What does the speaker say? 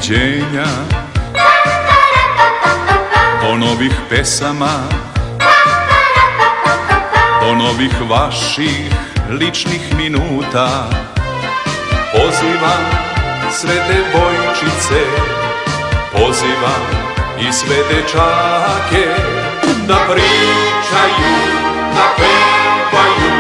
doviđenja, do novih pesama, do novih vaših ličnih minuta. Pozivam sve devojčice, pozivam i sve dečake da pričaju, da pevaju